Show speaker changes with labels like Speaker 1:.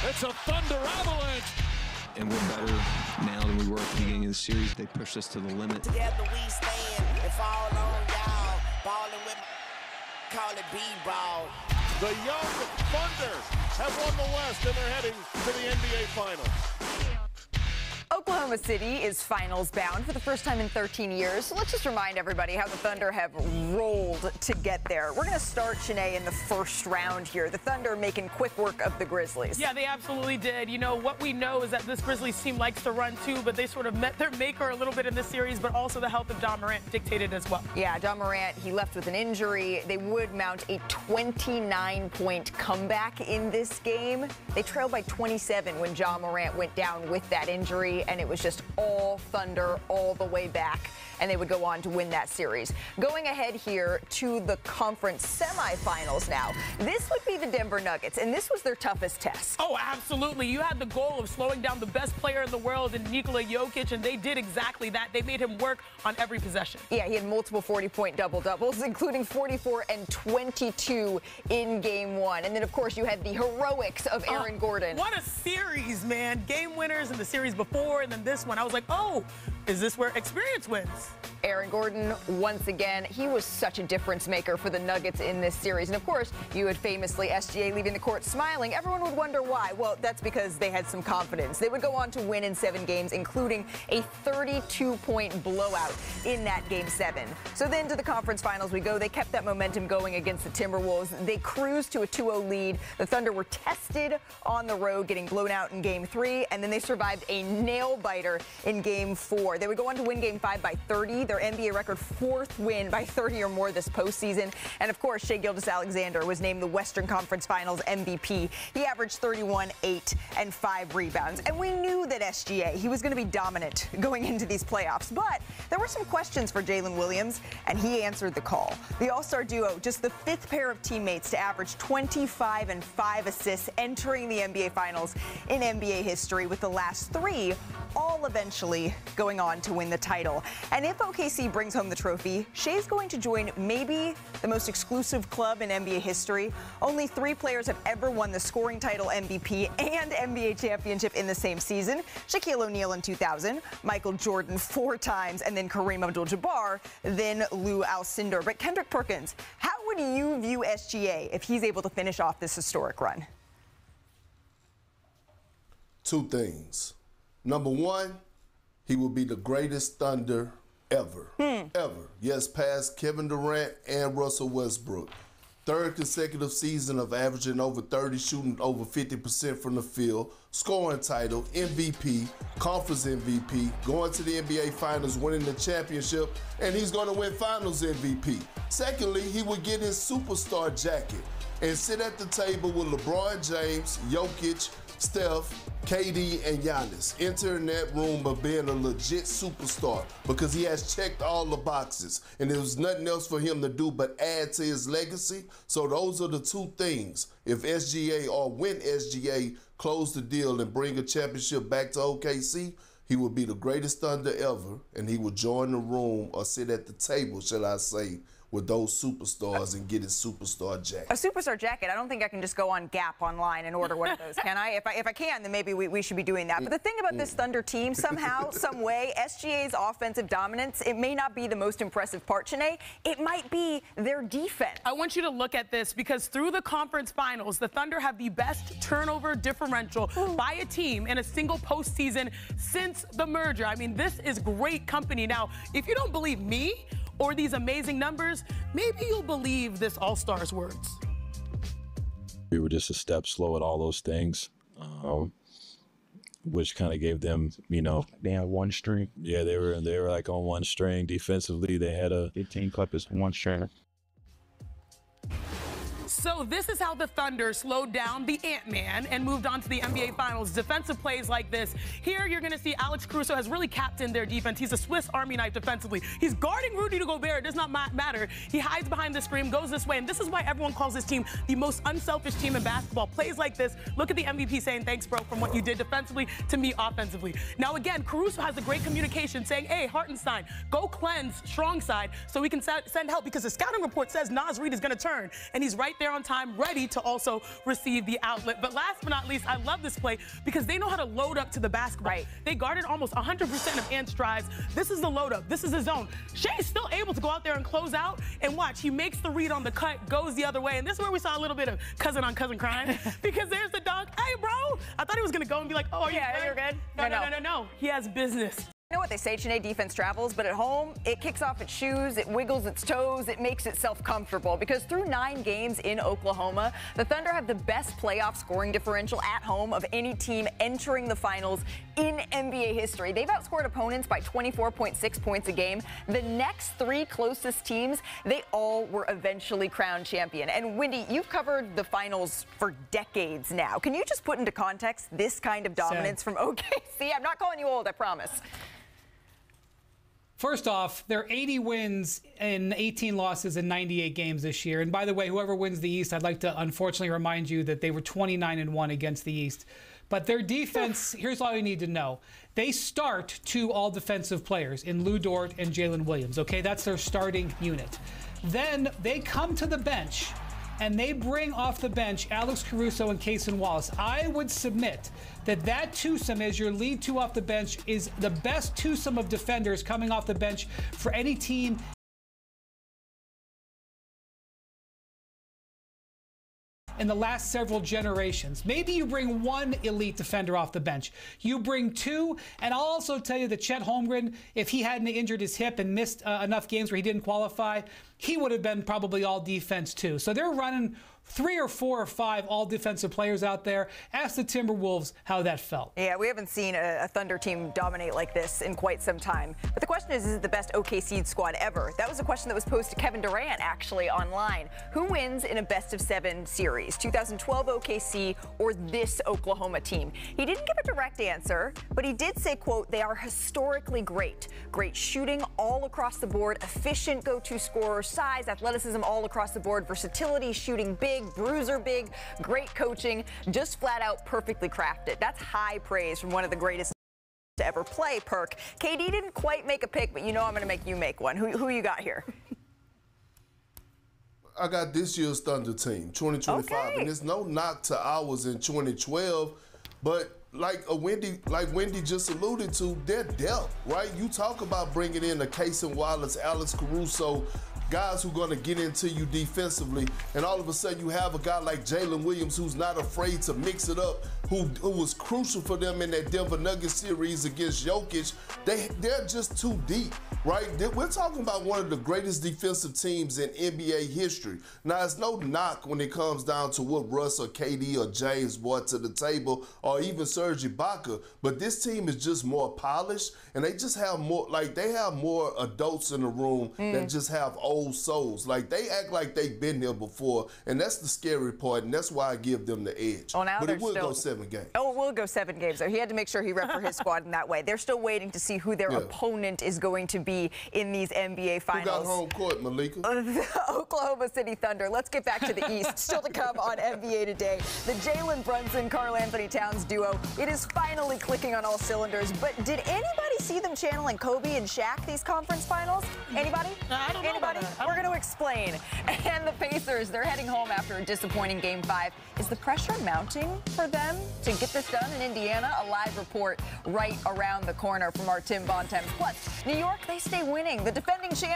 Speaker 1: It's a Thunder avalanche.
Speaker 2: And we're better now than we were at the beginning of the series. They pushed us to the limit.
Speaker 3: Together we stand and fall on y'all. Ballin' with call it B-ball.
Speaker 1: The young Thunder have won the West and they're heading to the NBA Finals.
Speaker 4: Oklahoma City is finals bound for the first time in 13 years. So let's just remind everybody how the Thunder have rolled to get there. We're going to start, Shanae, in the first round here. The Thunder making quick work of the Grizzlies.
Speaker 5: Yeah, they absolutely did. You know, what we know is that this Grizzlies team likes to run too, but they sort of met their maker a little bit in this series, but also the health of John Morant dictated as well.
Speaker 4: Yeah, John Morant, he left with an injury. They would mount a 29-point comeback in this game. They trailed by 27 when John Morant went down with that injury, and it was just all Thunder all the way back, and they would go on to win that series. Going ahead here to the conference semifinals now. This would be the Denver Nuggets, and this was their toughest test.
Speaker 5: Oh, absolutely. You had the goal of slowing down the best player in the world in Nikola Jokic, and they did exactly that. They made him work on every possession.
Speaker 4: Yeah, he had multiple 40-point double-doubles, including 44 and 22 in Game 1. And then, of course, you had the heroics of Aaron Gordon.
Speaker 5: What a series, man. Game winners in the series before and then this one. I was like, oh, is this where experience wins?
Speaker 4: Aaron Gordon, once again, he was such a difference maker for the Nuggets in this series. And, of course, you had famously SGA leaving the court smiling. Everyone would wonder why. Well, that's because they had some confidence. They would go on to win in 7 games, including a 32-point blowout in that Game 7. So then to the conference finals we go. They kept that momentum going against the Timberwolves. They cruised to a 2-0 lead. The Thunder were tested on the road, getting blown out in Game 3, and then they survived a nail-biter in Game 4. They would go on to win Game 5 by 30. Their NBA record 4th win by 30 or more this postseason. And, of course, Shai Gilgeous-Alexander was named the Western Conference Finals MVP. He averaged 31, 8, and 5 rebounds. And we knew that SGA, he was going to be dominant going into these playoffs. But there were some questions for Jalen Williams, and he answered the call. The All-Star duo, just the 5th pair of teammates to average 25 and 5 assists entering the NBA Finals in NBA history, with the last 3 all eventually going on to win the title. And if OKC brings home the trophy, Shai's going to join maybe the most exclusive club in NBA history. Only 3 players have ever won the scoring title, MVP, and NBA championship in the same season. Shaquille O'Neal in 2000, Michael Jordan 4 times, and then Kareem Abdul-Jabbar, then Lou Alcindor. But Kendrick Perkins, how would you view SGA if he's able to finish off this historic run?
Speaker 6: 2 things. Number 1, he will be the greatest Thunder ever. Ever. Yes, past Kevin Durant and Russell Westbrook. 3rd consecutive season of averaging over 30, shooting over 50% from the field, scoring title, MVP, conference MVP, going to the NBA Finals, winning the championship, and he's going to win Finals MVP. Secondly, he would get his superstar jacket and sit at the table with LeBron James, Jokic, Steph, KD, and Giannis, entering that room of being a legit superstar because he has checked all the boxes and there was nothing else for him to do but add to his legacy. So those are the 2 things. If SGA or when SGA close the deal and bring a championship back to OKC, he would be the greatest Thunder ever, and he would join the room or sit at the table, shall I say, with those superstars and get his superstar jacket. A
Speaker 4: superstar jacket? I don't think I can just go on Gap online and order one of those, can I? If I can, then maybe we should be doing that. But the thing about this Thunder team, somehow, some way, SGA's offensive dominance, it may not be the most impressive part, Shanae. It might be their defense.
Speaker 5: I want you to look at this because through the conference finals, the Thunder have the best turnover differential by a team in a single postseason since the merger. I mean, this is great company. Now, if you don't believe me, or these amazing numbers, maybe you'll believe this All-Star's words.
Speaker 7: We were just a step slow at all those things, which kind of gave them, you know.
Speaker 8: They had 1 string.
Speaker 7: Yeah, they were like on 1 string. Defensively, they had a
Speaker 8: 15 Clippers, 1 string.
Speaker 5: So this is how the Thunder slowed down the Ant-Man and moved on to the NBA Finals. Defensive plays like this. Here you're going to see Alex Caruso has really captained their defense. He's a Swiss Army knife defensively. He's guarding Rudy Gobert. It does not matter. He hides behind the screen, goes this way, and this is why everyone calls this team the most unselfish team in basketball. Plays like this. Look at the MVP saying, thanks, bro, from what you did defensively to me offensively. Now, again, Caruso has a great communication saying, hey, Hartenstein, go cleanse strong side so we can send help because the scouting report says Naz Reid is going to turn, and he's right there on time, ready to also receive the outlet. But last but not least, I love this play because they know how to load up to the basketball.
Speaker 4: Right.
Speaker 5: They guarded almost 100% of Ant's drives. This is the load up. This is the zone. Shai's still able to go out there and close out, and watch, he makes the read on the cut, goes the other way, and this is where we saw a little bit of cousin on cousin crime because there's the dunk. Hey, bro, I thought he was going to go and be like, oh,
Speaker 4: you're good.
Speaker 5: No. He has business.
Speaker 4: You know what they say, Chiney, defense travels, but at home, it kicks off its shoes, it wiggles its toes, it makes itself comfortable, because through 9 games in Oklahoma, the Thunder have the best playoff scoring differential at home of any team entering the finals in NBA history. They've outscored opponents by 24.6 points a game. The next 3 closest teams, they all were eventually crowned champion. And Wendy, you've covered the finals for decades now. Can you just put into context this kind of dominance from OKC? I'm not calling you old, I promise.
Speaker 9: First off, there are 80 wins and 18 losses in 98 games this year. And by the way, whoever wins the East, I'd like to unfortunately remind you that they were 29-1 against the East. But their defense, here's all you need to know. They start 2 all-defensive players in Lou Dort and Jalen Williams, okay? That's their starting unit. Then they come to the bench, and they bring off the bench Alex Caruso and Cason Wallace. I would submit that twosome as your lead 2 off the bench is the best twosome of defenders coming off the bench for any team in the last several generations. Maybe you bring 1 elite defender off the bench. You bring 2, and I'll also tell you that Chet Holmgren, if he hadn't injured his hip and missed enough games where he didn't qualify, he would have been probably all defense too. So they're running 3 or 4 or 5 all defensive players out there. Ask the Timberwolves how that felt.
Speaker 4: Yeah, we haven't seen a Thunder team dominate like this in quite some time. But the question is it the best OKC squad ever? That was a question that was posed to Kevin Durant, actually, online. Who wins in a best-of-7 series, 2012 OKC or this Oklahoma team? He didn't give a direct answer, but he did say, quote, they are historically great. Great shooting all across the board, efficient go-to scorer, size, athleticism all across the board, versatility, shooting big, bruiser big, great coaching, just flat out perfectly crafted. That's high praise from one of the greatest to ever play, Perk. KD didn't quite make a pick, but you know I'm going to make you make one. Who you got here?
Speaker 6: I got this year's Thunder team, 2025,
Speaker 4: okay.
Speaker 6: And it's no knock to ours in 2012, but like Wendy just alluded to, their depth, right? You talk about bringing in a Cason Wallace, Alex Caruso, guys who are going to get into you defensively, and all of a sudden you have a guy like Jalen Williams who's not afraid to mix it up, who was crucial for them in that Denver Nuggets series against Jokic. They're just too deep, right? We're talking about one of the greatest defensive teams in NBA history. Now, it's no knock when it comes down to what Russ or KD or James brought to the table, or even Serge Ibaka, but this team is just more polished, and they just have more, like, they have more adults in the room that just have old souls. Like, they act like they've been here before, and that's the scary part, and that's why I give them the edge.
Speaker 4: Well, now
Speaker 6: but it will go 7 games.
Speaker 4: Oh, it will go 7 games, though. He had to make sure he rep for his squad in that way. They're still waiting to see who their opponent is going to be in these NBA finals.
Speaker 6: Who got home court, Malika?
Speaker 4: Oklahoma City Thunder. Let's get back to the East. Still to come on NBA Today. The Jalen Brunson, Karl Anthony Towns duo. It is finally clicking on all cylinders. But did anybody see them channeling Kobe and Shaq these conference finals? Anybody?
Speaker 5: I don't know.
Speaker 4: Anybody? We're going to explain. And the Pacers, they're heading home after a disappointing Game 5. Is the pressure mounting for them to get this done in Indiana? A live report right around the corner from our Tim Bontemps. Plus, New York, they stay winning. The defending champ.